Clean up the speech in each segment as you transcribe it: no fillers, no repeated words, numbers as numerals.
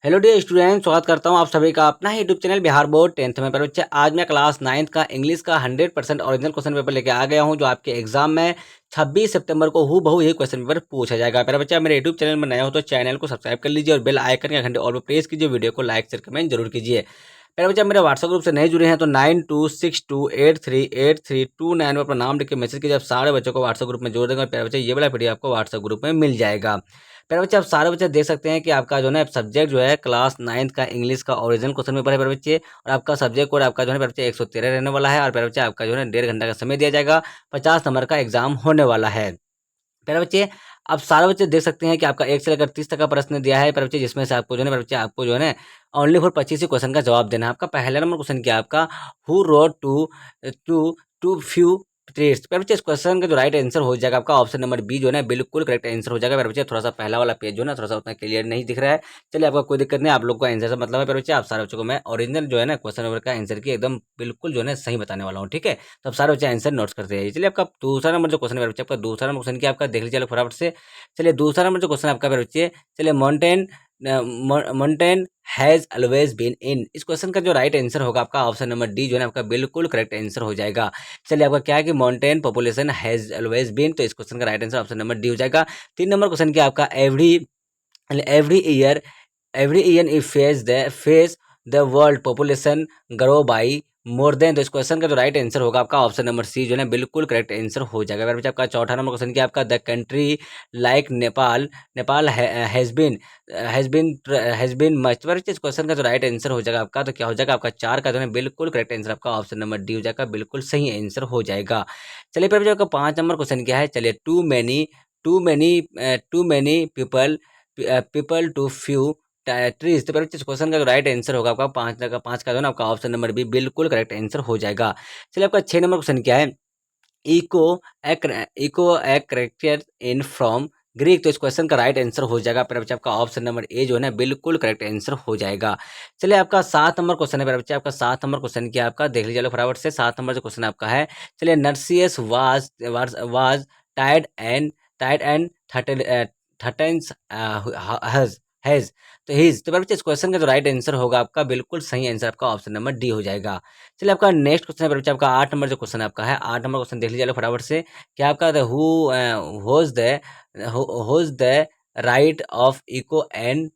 Hello dear student, स्वागत करता हूं आप सभी का अपना ही YouTube channel Bihar board 10th में। पर बच्चे आज मैं क्लास 9th का इंग्लिश का 100% ओरिजिनल क्वेश्चन पेपर लेके आ गया हूं, जो आपके एग्जाम में 26 सितंबर को हूबहू यही क्वेश्चन पेपर पूछा जाएगा। मेरा बच्चा मेरे यूट्यूब चैनल में नया हो तो चैनल को सब्सक्राइब कर लीजिए और बेल आइकन के घंटे और प्रेस कीजिए। वीडियो को लाइक शेयर कमेंट जरूर कीजिए। मेरा बच्चा मेरे व्हाट्सएप ग्रुप से नहीं जुड़े हैं तो 9262838329 में अपना नाम लिख के मैसेज कीजिए। आप सारे बच्चों को व्हाट्सएप ग्रुप में जोड़ देंगे। मेरा बच्चा ये वाला वीडियो आपको व्हाट्सएप ग्रुप में मिल जाएगा। मेरे बच्चे आप सारे बच्चे देख सकते हैं कि आपका जो है सब्जेक्ट जो है क्लास 9th का इंग्लिश का ओरिजिनल क्वेश्चन पेपर है मेरे बच्चे। और आपका सब्जेक्ट कोड आपका जो है मेरे बच्चे 113 रहने वाला है। और मेरे बच्चे आपका जो है 1.5 घंटा का समय दिया जाएगा। 50 नंबर का एग्जाम होने वाला है। मेरे बच्चे आप सारे बच्चे देख सकते हैं कि आपका 1 से लेकर 30 तक का प्रश्न दिया है मेरे बच्चे, जिसमें से आपको जो है मेरे बच्चे आपको जो है ना ओनली फॉर 25 ही क्वेश्चन का जवाब देना है। आपका पहला नंबर क्वेश्चन क्या है आपका, who wrote to too too few trees. मेरे बच्चे इस क्वेश्चन का जो राइट आंसर हो जाएगा आपका ऑप्शन नंबर बी जो है ना बिल्कुल करेक्ट आंसर हो जाएगा। मेरे बच्चे थोड़ा सा पहला वाला पेज जो है ना थोड़ा सा उतना क्लियर नहीं दिख रहा है। चलिए आपका कोई दिक्कत नहीं, आप लोग को आंसर से मतलब है मेरे बच्चे। आप सारे बच्चों को मैं ओरिजिनल जो है ना क्वेश्चन पेपर का आंसर की एकदम बिल्कुल जो है ना सही बताने वाला हूँ, ठीक है। तो आप सारे बच्चे आंसर नोट्स करते रहिए। चलिए आपका दूसरा नंबर जो क्वेश्चन है मेरे बच्चे, आपका दूसरा नंबर क्वेश्चन क्या आपका देख लीजिए फटाफट से। चलिए दूसरा नंबर जो क्वेश्चन आपका मेरे बच्चे, चलिए mountain has always been in. इस क्वेश्चन का जो राइट आंसर होगा आपका ऑप्शन नंबर डी जो है ना आपका बिल्कुल करेक्ट आंसर हो जाएगा। चलिए आपका क्या है कि mountain population has always been, तो इस क्वेश्चन का right answer option number D हो जाएगा। 3 नंबर क्वेश्चन क्या आपका, every year if face the world population grow by more than, तो इस क्वेश्चन का जो राइट आंसर होगा आपका ऑप्शन नंबर सी जो है बिल्कुल करेक्ट आंसर हो जाएगा। अगर बच्चा आपका चौथा नंबर क्वेश्चन क्या आपका, the country like Nepal Nepal has been much. इस क्वेश्चन का जो राइट आंसर हो जाएगा आपका तो क्या हो जाएगा आपका 4 का जो है बिल्कुल करेक्ट आंसर आपका ऑप्शन नंबर डी हो जाएगा, बिल्कुल सही आंसर हो जाएगा। चलिए फिर बच्चा आपका 5 नंबर क्वेश्चन क्या है, चलिए too many people too few trees. तो इस क्वेश्चन का जो राइट आंसर होगा आपका 5 का जो है ना आपका ऑप्शन नंबर बी बिल्कुल करेक्ट आंसर हो जाएगा। चलिए आपका 6 नंबर क्वेश्चन क्या है, Echo Echo a character in from Greek. तो इस क्वेश्चन का राइट आंसर हो जाएगा मेरे बच्चे आपका ऑप्शन नंबर ए जो है ना बिल्कुल करेक्ट आंसर हो जाएगा। चलिए आपका 7 नंबर क्वेश्चन है मेरे बच्चे, आपका 7 नंबर क्वेश्चन क्या है आपका देख लीजिए फटाफट से। 7 नंबर जो क्वेश्चन आपका है, चलिए नर्सियस वाज टाइड एंड थर्टेंस हैज तो हिज। तो मेरे बच्चे इस क्वेश्चन का जो राइट आंसर होगा आपका बिल्कुल सही आंसर आपका ऑप्शन नंबर डी हो जाएगा। चलिए आपका नेक्स्ट क्वेश्चन है मेरे बच्चे आपका 8 नंबर जो क्वेश्चन आपका है। 8 नंबर क्वेश्चन देख लीजिए फटाफट से। क्या आपका whose the right of echo and.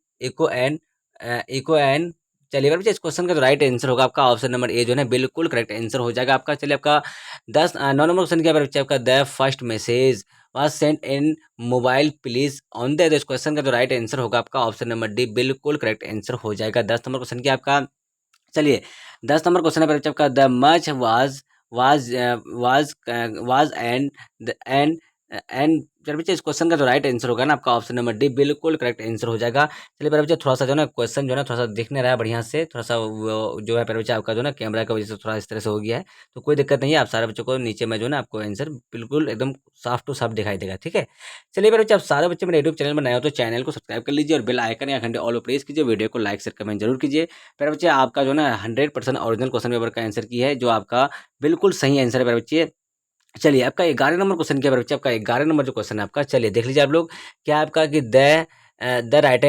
चलिए मेरे बच्चे इस क्वेश्चन का जो राइट आंसर होगा आपका ऑप्शन नंबर ए जो है बिल्कुल करेक्ट आंसर हो जाएगा आपका। चलिए आपका 9 नंबर क्वेश्चन क्या है मेरे बच्चे आपका, the first message was sent in mobile please on the. इस क्वेश्चन का जो राइट आंसर होगा आपका ऑप्शन नंबर डी बिल्कुल करेक्ट आंसर हो जाएगा। 10 नंबर क्वेश्चन क्या आपका, चलिए 10 नंबर क्वेश्चन है बच्चे आपका, the much was was and. चलिए बच्चे इस क्वेश्चन का जो राइट आंसर होगा ना आपका ऑप्शन नंबर डी बिल्कुल करेक्ट आंसर हो जाएगा। चलिए मेरे बच्चे थोड़ा सा जो है ना क्वेश्चन जो है ना थोड़ा सा दिख नहीं रहा है बढ़िया से, थोड़ा सा वो जो है मेरे बच्चे आपका जो है ना कैमरा की वजह से थोड़ा इस तरह से हो गया है। तो कोई दिक्कत नहीं है, आप सारे बच्चों को नीचे में जो है ना आपको आंसर बिल्कुल एकदम साफ टू साफ दिखाई देगा, ठीक है। चलिए मेरे बच्चे आप सारे बच्चे मेरे यूट्यूब चैनल में नए हो तो चैनल को सब्सक्राइब कर लीजिए और बेल आइकन या घंटे ऑल पर प्रेस कीजिए। वीडियो को लाइक शेयर कमेंट जरूर कीजिए। मेरे बच्चे आपका जो है ना 100% ओरिजिनल क्वेश्चन पेपर का आंसर की है, जो आपका बिल्कुल सही आंसर है मेरे बच्चे। चलिए आपका 11 नंबर क्वेश्चन क्या है मेरे बच्चे, आपका 11 नंबर जो क्वेश्चन है आपका, चलिए देख लीजिए आप लोग। क्या आपका कि the right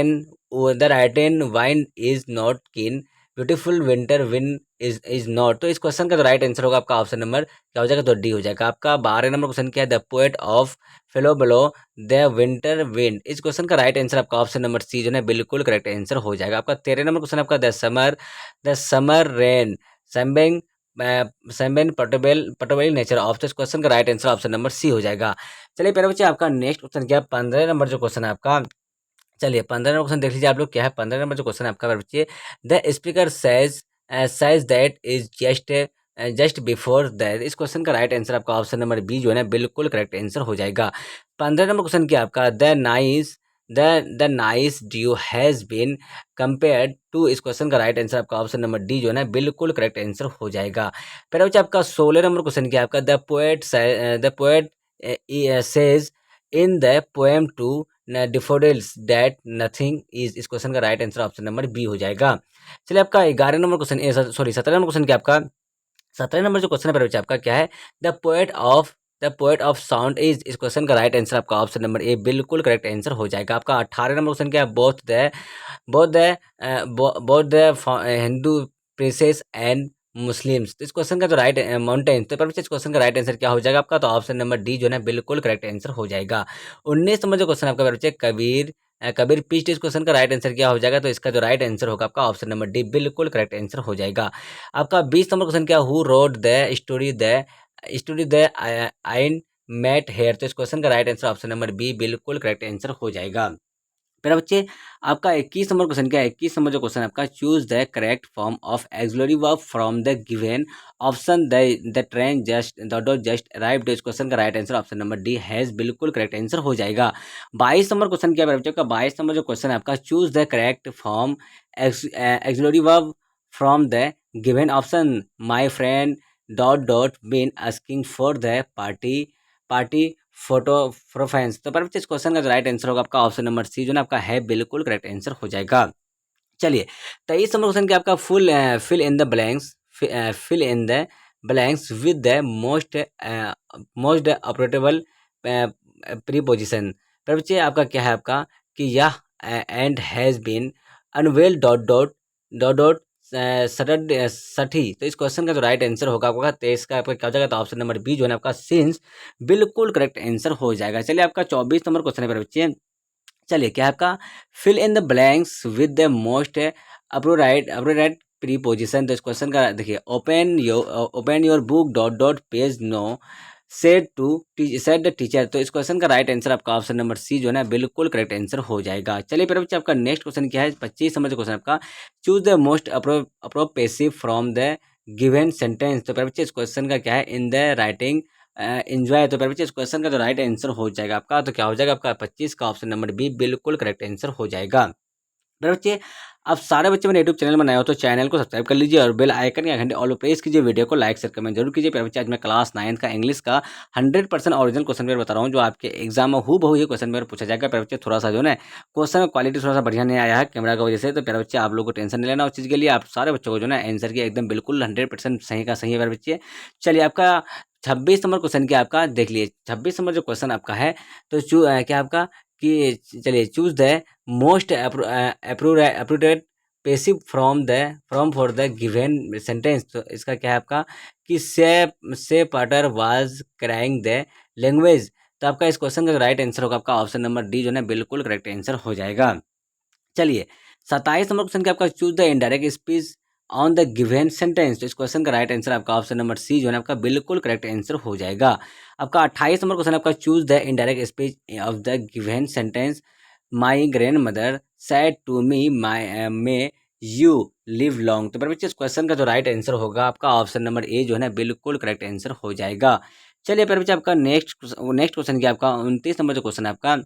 and wine is not कीन beautiful winter win is not. तो इस क्वेश्चन का जो राइट आंसर होगा आपका ऑप्शन नंबर क्या हो जाएगा, तो डी हो जाएगा। आपका 12 नंबर क्वेश्चन क्या है, the poet of fellow bellow the winter wind. इस क्वेश्चन का राइट आंसर आपका ऑप्शन नंबर सी जो है बिल्कुल करेक्ट आंसर हो जाएगा। आपका 13 नंबर क्वेश्चन आपका, द समर रेन सैम्बिंग सैम्बिन पटोबेल नेचर ऑफ। तो इस क्वेश्चन का right answer option number C हो जाएगा। चलिए प्यारे बच्चे आपका नेक्स्ट क्वेश्चन क्या है, 15 नंबर जो क्वेश्चन है आपका। चलिए 15 नंबर क्वेश्चन देख लीजिए आप लोग। क्या है 15 नंबर जो क्वेश्चन है आपका मेरे बच्चे, the speaker says that is just before that. इस क्वेश्चन का राइट आंसर आपका ऑप्शन नंबर बी जो है बिल्कुल करेक्ट आंसर हो जाएगा। 15 नंबर क्वेश्चन क्या है आपका, the nice dew has been compared to. इस क्वेश्चन का राइट आंसर आपका ऑप्शन नंबर डी जो है बिल्कुल करेक्ट आंसर हो जाएगा। फिर बच्चे आपका 16 नंबर क्वेश्चन क्या है आपका, the poet says in the poem to daffodils that nothing is. इस क्वेश्चन का right answer option number B हो जाएगा। चलिए आपका 11 number question, sorry 17 number question क्या आपका, 17 नंबर जो क्वेश्चन है मेरे बच्चे आपका क्या है, the poet of the poet of sound is, इस क्वेश्चन का राइट आंसर आपका ऑप्शन नंबर ए बिल्कुल करेक्ट आंसर हो जाएगा। आपका 18 नंबर क्वेश्चन क्या है, both the Hindu princess and Muslims, तो इस क्वेश्चन का जो राइट माउंटेन, तो पर इस क्वेश्चन का राइट आंसर क्या हो जाएगा आपका, तो ऑप्शन नंबर डी जो है बिल्कुल करेक्ट आंसर हो जाएगा। 19 नंबर जो क्वेश्चन आपका बच्चे, कबीर पीस्ट, इस क्वेश्चन का राइट आंसर क्या हो जाएगा, तो इसका जो राइट आंसर होगा आपका ऑप्शन नंबर डी बिल्कुल करेक्ट आंसर हो जाएगा। आपका 20 नंबर क्वेश्चन क्या, who wrote the story the आइन मेट हेयर, तो इस क्वेश्चन का right answer option number B बिल्कुल करेक्ट आंसर हो जाएगा। मेरा बच्चे आपका 21 नंबर क्वेश्चन क्या है, 21 नंबर जो क्वेश्चन आपका, choose the correct form of auxiliary verb from the given option, the train just arrived, इस क्वेश्चन का right answer option number D has बिल्कुल करेक्ट आंसर हो जाएगा। 22 नंबर क्वेश्चन क्या है मेरे बच्चों का, 22 नंबर जो क्वेश्चन है आपका, choose the correct form auxiliary verb from the given option, my friend dot been asking for the party photo profiles, तो पर इस क्वेश्चन का जो राइट आंसर होगा आपका ऑप्शन नंबर सी जो ना आपका है बिल्कुल करेक्ट आंसर हो जाएगा। चलिए 23 नंबर क्वेश्चन क्या आपका, fill in the blanks, fill in the blanks with the most appropriate preposition, पर बच्चे आपका क्या है आपका, कि यह एंड हैज बीन अनवेल डॉट सठी, तो इस क्वेश्चन का जो राइट आंसर होगा आपका 23 का आपका क्या हो जाएगा, तो ऑप्शन नंबर बी जो है ना आपका सिंस बिल्कुल करेक्ट आंसर हो जाएगा। चलिए आपका 24 नंबर क्वेश्चन है मेरे बच्चे, चलिए क्या है आपका, fill in the blanks with the most appropriate preposition, तो इस क्वेश्चन का देखिए, open your book page no said the teacher, तो इस क्वेश्चन का राइट आंसर आपका ऑप्शन नंबर सी जो है ना बिल्कुल करेक्ट आंसर हो जाएगा। चलिए फिर बच्चे आपका नेक्स्ट क्वेश्चन क्या है, 25 नंबर क्वेश्चन आपका, choose the most appropriate from the given sentence, तो फिर बच्चे इस क्वेश्चन का क्या है, इन द राइटिंग एंजॉय, तो फिर बच्चे इस क्वेश्चन का जो राइट आंसर हो जाएगा आपका, तो क्या हो जाएगा आपका 25 का ऑप्शन नंबर बी बिल्कुल करेक्ट आंसर हो जाएगा। मेरे बच्चे आप सारे बच्चे मेरे यूट्यूब चैनल बनाए हो तो चैनल को सब्सक्राइब कर लीजिए और बेल आइकन के घंटे ऑल प्रेस कीजिए, वीडियो को लाइक शेयर कमेंट जरूर कीजिए। मेरे बच्चे आज मैं क्लास 9 का इंग्लिश का 100% ओरिजिनल क्वेश्चन पेपर बता रहा हूँ, जो आपके एग्जाम में हूबहू ये क्वेश्चन पेपर पूछा जाएगा। मेरे बच्चे थोड़ा सा जो है क्वेश्चन क्वालिटी थोड़ा सा बढ़िया नहीं आया है कैमरा की वजह से, तो मेरे बच्चे आप लोग को टेंशन नहीं लेना उस चीज़ के लिए। आप सारे बच्चों को जो है आंसर की एकदम बिल्कुल 100% सही का सही है मेरे बच्चे। चलिए आपका 26 नंबर क्वेश्चन क्या आपका देख लिए, 26 नंबर जो क्वेश्चन आपका है, तो क्या आपका कि चलिए choose the most appropriate passive from for the given sentence, तो इसका क्या है आपका, कि से पटर वाज क्राइंग द लैंग्वेज, तो आपका इस क्वेश्चन का राइट आंसर होगा आपका ऑप्शन नंबर डी जो है बिल्कुल करेक्ट आंसर हो जाएगा। चलिए 27 नंबर क्वेश्चन क्या आपका, choose the indirect speech on the given sentence, तो इस क्वेश्चन का राइट आंसर आपका ऑप्शन नंबर सी जो है आपका बिल्कुल करेक्ट आंसर हो जाएगा। आपका 28 नंबर क्वेश्चन आपका, choose the indirect speech of the given sentence, my grand mother said to me my may you live long, तो बच्चे इस क्वेश्चन का जो राइट आंसर होगा आपका ऑप्शन नंबर ए जो है ना बिल्कुल करेक्ट आंसर हो जाएगा। चलिए पर बच्चे आपका नेक्स्ट क्वेश्चन क्या आपका 29 नंबर जो क्वेश्चन आपका,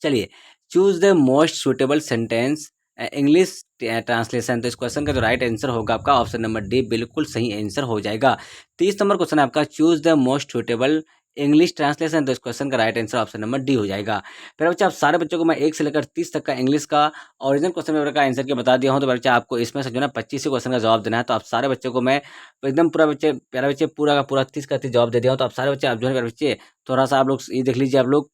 चलिए choose the most suitable sentence English translation, तो इस क्वेश्चन का जो राइट आंसर होगा आपका ऑप्शन नंबर डी बिल्कुल सही आंसर हो जाएगा। 30 नंबर क्वेश्चन आपका, choose the most suitable English translation, तो इस क्वेश्चन का right answer option number D हो जाएगा। फिर बच्चा आप सारे बच्चों को मैं 1 से लेकर 30 तक का इंग्लिश का ओरिजिनल क्वेश्चन पेपर का आंसर के बता दिया हूँ, तो बच्चा आपको इसमें से जो ना 25 क्वेश्चन का जवाब देना है, तो आप सारे बच्चों को मैं एकदम पूरा बच्चे प्यारा बच्चे पूरा का पूरा 30 का 30 जवाब दे दिया हूँ, तो आप सारे बच्चे आप जो है मेरे बच्चे थोड़ा सा आप लोग ये देख लीजिए, आप लोग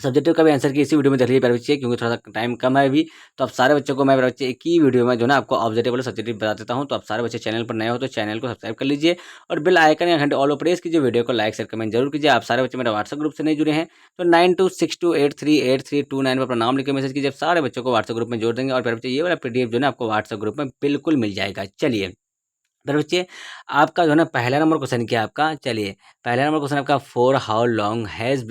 सब्जेक्टिव का भी आंसर की इसी वीडियो में देख लीजिए प्यारे बच्चे, क्योंकि थोड़ा सा टाइम कम है अभी, तो आप सारे बच्चों को मैं प्यारे बच्चे एक ही वीडियो में जो ना आपको ऑब्जेक्टिव वाला सब्जेक्टिव बता देता हूं, तो आप सारे बच्चे चैनल पर नए हो तो चैनल को सब्सक्राइब कर लीजिए और बेल आइकन या घंटे ऑल प्रेस कीजिए, वीडियो को लाइक शेयर कमेंट जरूर कीजिए। आप सारे बच्चे मेरे व्हाट्सएप ग्रुप से नहीं जुड़े हैं तो 9262838329 पर अपना नाम लिखकर मैसेज कीजिए, सारे बच्चों को व्हाट्सएप ग्रुप में जोड़ देंगे और प्यारे बच्चे ये वाला पीडीएफ जो है आपको व्हाट्सएप ग्रुप में बिल्कुल मिल जाएगा। चलिए मेरे बच्चे आपका जो है ना पहला नंबर क्वेश्चन क्या है आपका, चलिए पहला नंबर क्वेश्चन आपका, for how long has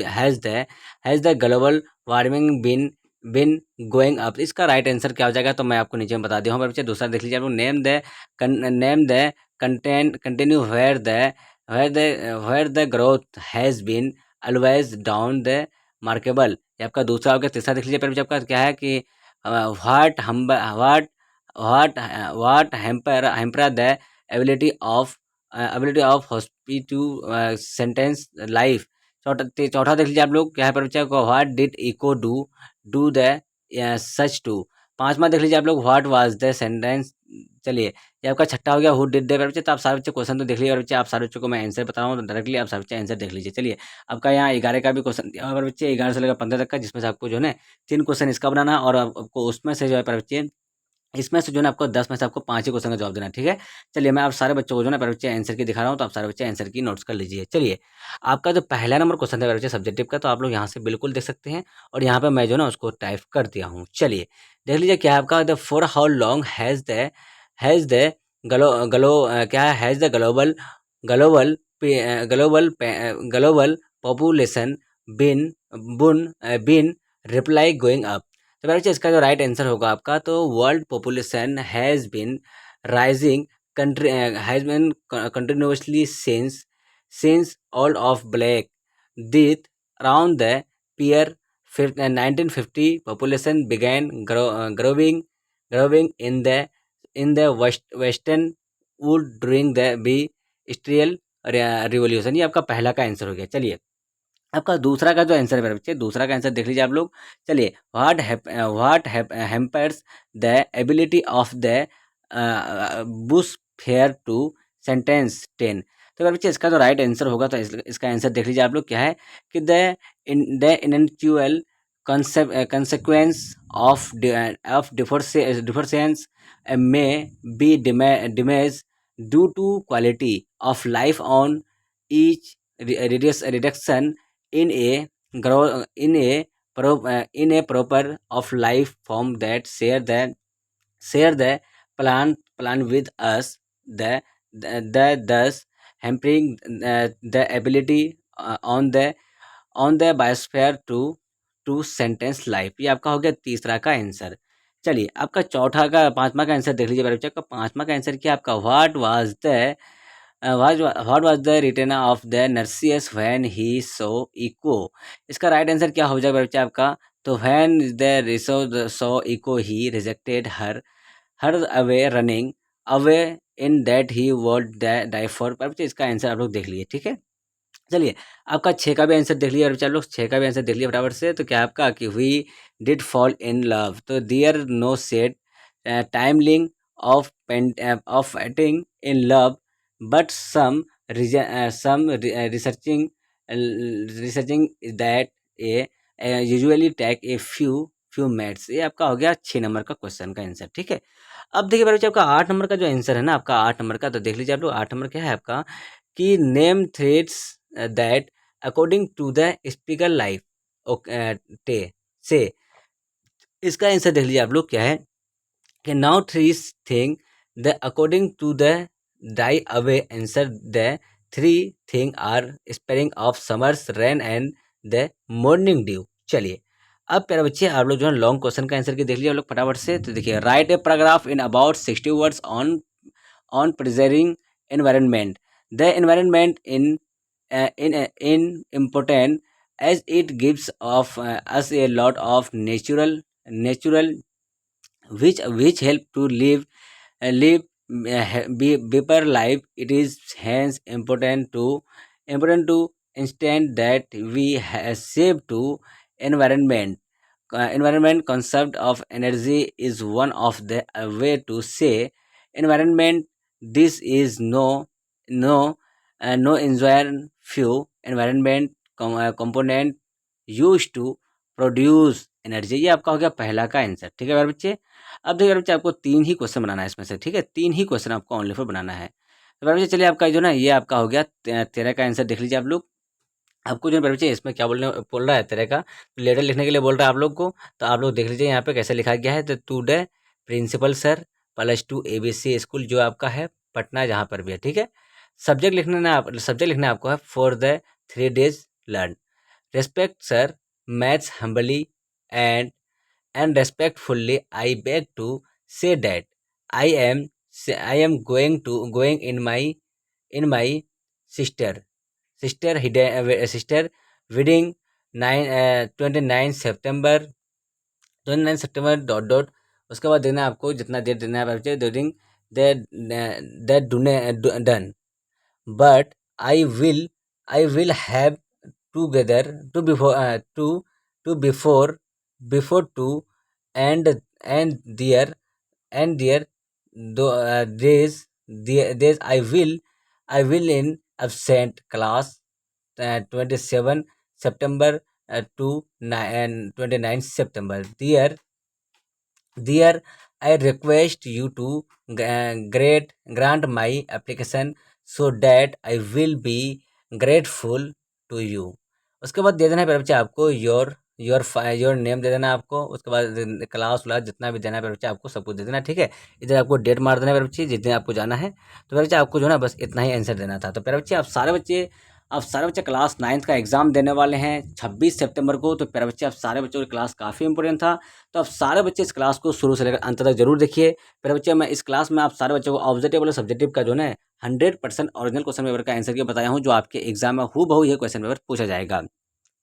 the global warming been going up, इसका राइट आंसर क्या हो जाएगा, तो मैं आपको नीचे में बता दिया हूँ मेरे बच्चे। दूसरा देख लीजिए आप लोग, name the continue where the growth has been always down the markable, ये आपका दूसरा हो गया। तीसरा देख लीजिए मेरे बच्चे आपका क्या है कि व्हाट हम what hamper the ability of hospital sentence life, चौथा देख लीजिए आप लोग क्या है पर बच्चा को, what did Echo do the such to. पांचवा देख लीजिए आप लोग, व्हाट वाज द सेंटेंस चलिए ये आपका छठा हो गया हु डिड दैट बच्चे। तो आप सारे बच्चे क्वेश्चन तो देख लीजिए बच्चे, आप सारे बच्चों को मैं आंसर बता रहा हूँ तो डायरेक्टली आप सारे बच्चे आंसर देख लीजिए। चलिए आपका यहाँ 11 का भी क्वेश्चन दिया हुआ है बच्चे, 11 से लेकर 15 तक का, जिसमें से आपको जो है ना 3 क्वेश्चन इसका बनाना है और आपको उसमें से जो है बच्चे इसमें से जो है ना आपको 10 में से आपको 5 ही क्वेश्चन का जवाब देना है, ठीक है। चलिए मैं आप सारे बच्चों को जो है ना बच्चे आंसर की दिखा रहा हूँ, तो आप सारे बच्चे आंसर की नोट्स कर लीजिए। चलिए आपका जो पहला नंबर क्वेश्चन है बच्चे सब्जेक्टिव का, तो आप लोग यहाँ से बिल्कुल देख सकते हैं और यहाँ पे मैं जो है ना उसको टाइप कर दिया हूँ। चलिए देख लीजिए क्या है आपका, the for how long has the क्या है, has the global global population been been rapidly going up. तो मेरे बच्चे इसका जो राइट आंसर होगा आपका, तो world population has been rising country has been continuously since all of black death around the year 1950 population began growing in the western wood during the industrial revolution। ये आपका पहला का आंसर हो गया। चलिए आपका दूसरा का जो आंसर है मेरे बच्चे, दूसरा का आंसर देख लीजिए आप लोग। चलिए what hampers the ability of the bush fair to sentence 10। तो मेरे बच्चे इसका जो राइट आंसर होगा, तो इसका आंसर देख लीजिए आप लोग क्या है कि the इनेंचुअल consequence of difference may be damaged due to quality of life on each reduction in in a proper of life form that share the plan with us, the thus hampering the ability on the biosphere to sentence life। ये आपका हो गया तीसरा का answer. चलिए आपका चौथा का पांचवा का आंसर देख लीजिए मेरे बच्चे का। पांचवा का आंसर क्या आपका, what was the return of the Narcissus when he saw Echo. इसका राइट आंसर क्या हो जाएगा बच्चा आपका, तो when the saw Echo he rejected her away running away in that he would die for. पर बच्चे इसका आंसर आप लोग देख लीजिए, ठीक है। चलिए आपका 6 का भी आंसर देख लिया और बच्चा लोग 6 का भी आंसर देख लिया फटाफट से। तो क्या आपका कि we did fall in love, तो there no set timeline of fighting in love, but some researching that a usually take a few minutes. ये आपका हो गया 6 नंबर का क्वेश्चन का आंसर, ठीक है। अब देखिए बच्चे आपका 8 नंबर का जो आंसर है ना, आपका 8 नंबर का, तो देख लीजिए आप लोग 8 नंबर क्या है आपका कि name threads that according to the speaker life टे से। इसका आंसर देख लीजिए आप लोग क्या है कि now three thing the according to the die away answer the three thing are sparing of summers rain and the morning dew. चलिए अब प्यारे बच्चे आप लोग जो है लॉन्ग क्वेश्चन का आंसर की देख लिया आप लोग फटाफट से। तो देखिए right a paragraph in about 60 words on preserving environment, the environment in important as it gives of us a lot of natural which help to live better life. It is hence important to instant that we save to environment. Environment concept of energy is one of the way to say environment. This is no engineer few environment component used to produce energy. ये आपका हो गया पहला का answer, ठीक है मेरे बच्चे। अब देखिए मेरे बच्चे आपको 3 ही क्वेश्चन बनाना है इसमें से, ठीक है। 3 ही क्वेश्चन आपको ओनली फॉर बनाना है। तो मेरे बच्चे चलिए आपका जो ना ये आपका हो गया 13 का आंसर देख लीजिए आप लोग। आपको जो मेरे बच्चे इसमें क्या बोल रहा है तरह का लेटर लिखने के लिए बोल रहा है आप लोग को। तो आप लोग देख लीजिए यहाँ पे कैसे लिखा गया है। तो today principal sir +2 ABC school जो आपका है पटना जहाँ पर भी है, ठीक है। सब्जेक्ट लिखना है आपको है for the 3 days learn. Respect sir maths humbly and respectfully I beg to say that I am going in my sister sister wedding 29 September 29 September dot dot. उसके बाद देना है आपको जितना डेट देना है बच्चे during done, but I will have together to before to and and there and there days I will in absent class 27 September to 29 September. There, I request you to grant my application so that I will be grateful to you. उसके बाद दे देना है मेरे बच्चे आपको your name दे देना है आपको। उसके बाद क्लास व्लास जितना भी देना है मेरे बच्चे आपको सब कुछ दे देना है, ठीक है। इधर आपको डेट मार देना है मेरे बच्चे जिस दिन आपको जाना है। तो मेरे बच्चे आपको जो है ना बस इतना ही आंसर देना था। तो मेरे बच्चे आप सारे बच्चे क्लास 9th का एग्जाम देने वाले हैं 26 सितंबर को। तो प्यारे बच्चे आप सारे बच्चों की क्लास काफ़ी इंपॉर्टेंट था। तो आप सारे बच्चे इस क्लास को शुरू से लेकर अंत तक जरूर देखिए। प्यारे बच्चे मैं इस क्लास में आप सारे बच्चों को ऑब्जेक्टिव और सब्जेक्टिव का जो है 100% ओरिजिनल क्वेश्चन पेपर का आंसर की बताया हूँ, जो आपके एग्जाम में हूबहू ये क्वेश्चन पेपर पूछा जाएगा।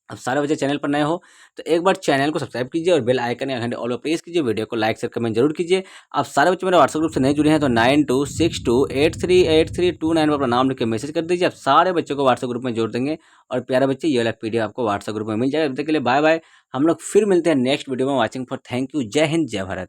अब सारे बच्चे चैनल पर नए हो तो एक बार चैनल को सब्सक्राइब कीजिए और बेल आइकन या घंटे ऑल पर प्रेस कीजिए। वीडियो को लाइक शेयर कमेंट जरूर कीजिए। आप सारे बच्चे मेरे व्हाट्सएप ग्रुप से नहीं जुड़े हैं तो 9262838329 पर अपना नाम लिख के मैसेज कर दीजिए। आप सारे बच्चों को व्हाट्सएप ग्रुप में जोड़ देंगे और प्यारे बच्चे ये वाला पीडीएफ आपको व्हाट्सएप ग्रुप में मिल जाएगा। तब तक के लिए बाय बाय। हम लोग फिर मिलते हैं नेक्स्ट वीडियो में। Watching for thank you. जय हिंद जय भारत।